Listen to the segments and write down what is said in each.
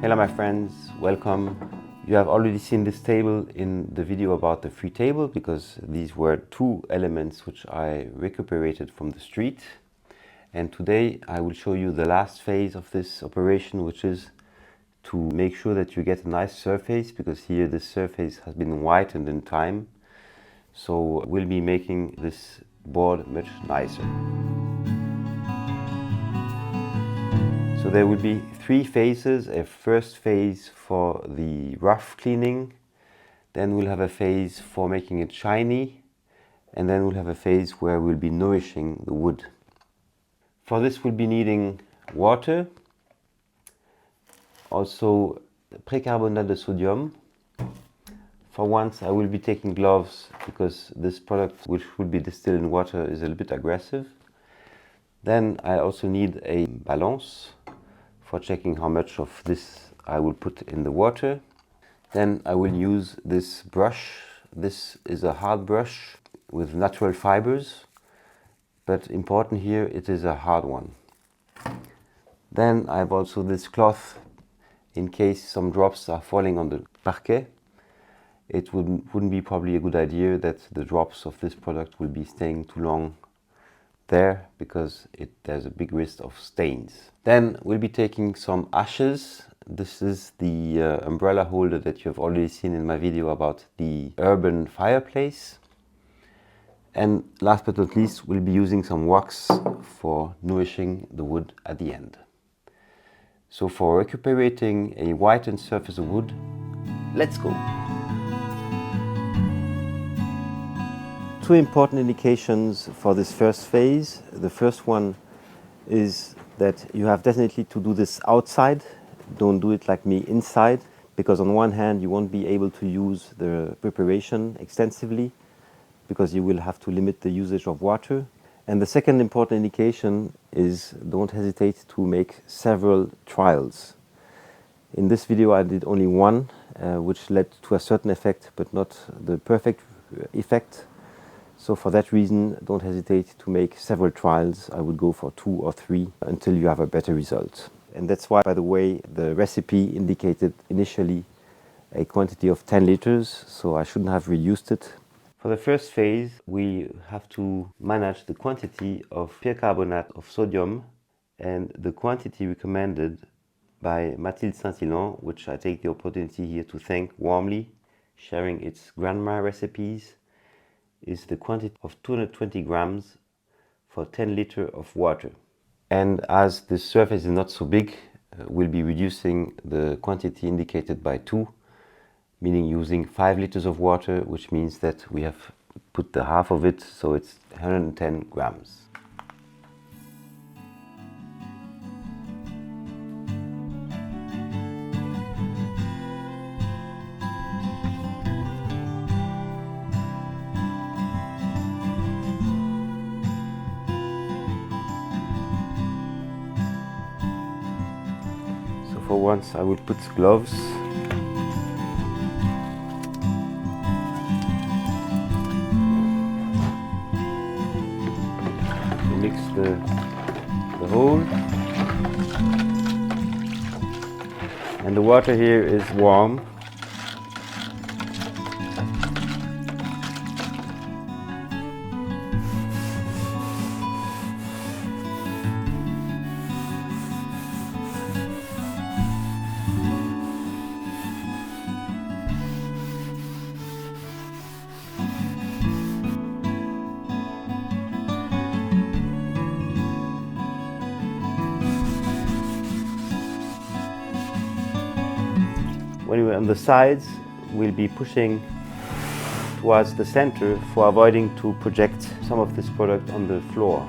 Hello my friends, welcome. You have already seen this table in the video about the free table because these were two elements which I recuperated from the street. And today I will show you the last phase of this operation, which is to make sure that you get a nice surface, because here this surface has been whitened in time. So we'll be making this board much nicer. So there will be three phases: a first phase for the rough cleaning, then we'll have a phase for making it shiny, and then we'll have a phase where we'll be nourishing the wood. For this we'll be needing water, also percarbonate de sodium. For once I will be taking gloves because this product, which will be distilled in water, is a little bit aggressive. Then I also need a balance for checking how much of this I will put in the water. Then I will use this brush. This is a hard brush with natural fibers, but important here, it is a hard one. Then I have also this cloth in case some drops are falling on the parquet. It wouldn't be probably a good idea that the drops of this product will be staying too long there, because there's a big risk of stains. Then we'll be taking some ashes. This is the umbrella holder that you have already seen in my video about the urban fireplace. And last but not least, we'll be using some wax for nourishing the wood at the end. So for recuperating a whitened surface of wood, let's go. Two important indications for this first phase. The first one is that you have definitely to do this outside. Don't do it like me inside, because on one hand you won't be able to use the preparation extensively because you will have to limit the usage of water. And the second important indication is don't hesitate to make several trials. In this video I did only one, which led to a certain effect but not the perfect effect. So for that reason, don't hesitate to make several trials. I would go for 2 or 3 until you have a better result. And that's why, by the way, the recipe indicated initially a quantity of 10 liters, so I shouldn't have reduced it. For the first phase, we have to manage the quantity of percarbonate of sodium and the quantity recommended by Mathide Saintilan, which I take the opportunity here to thank warmly, sharing its grandma recipes, is the quantity of 220 grams for 10 liters of water. And as the surface is not so big, we'll be reducing the quantity indicated by 2, meaning using 5 liters of water, which means that we have put the half of it, so it's 110 grams. For once I will put gloves. Mix the whole. And the water here is warm. When we're on the sides, we'll be pushing towards the center for avoiding to project some of this product on the floor.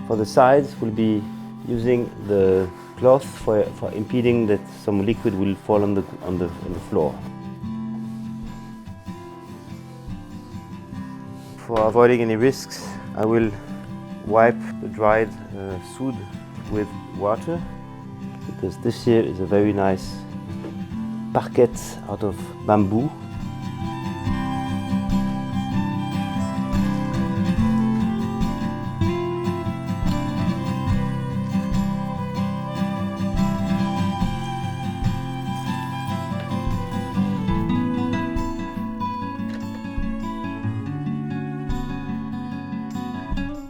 For the sides, we'll be using the cloth for impeding that some liquid will fall on the floor. For avoiding any risks, I will wipe the dried sood with water, because this here is a very nice parquet out of bamboo.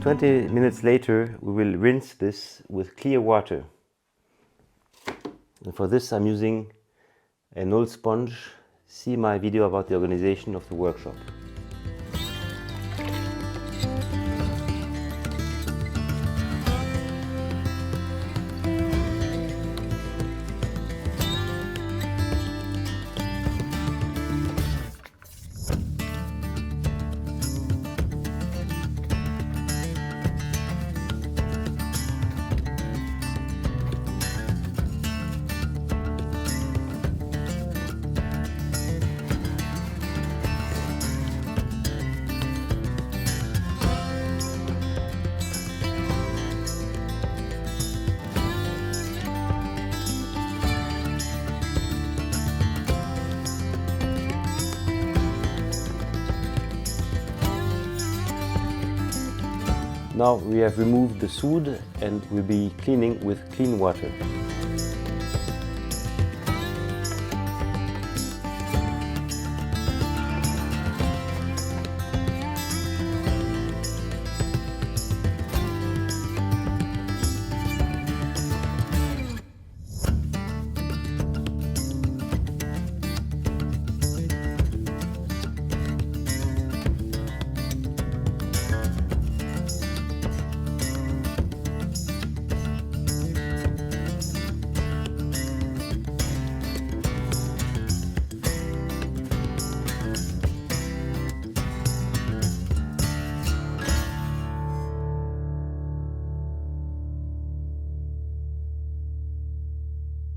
"20 minutes later, we will rinse this with clear water. And for this, I'm using an old sponge. See my video about the organization of the workshop. Now we have removed the sood and we'll be cleaning with clean water.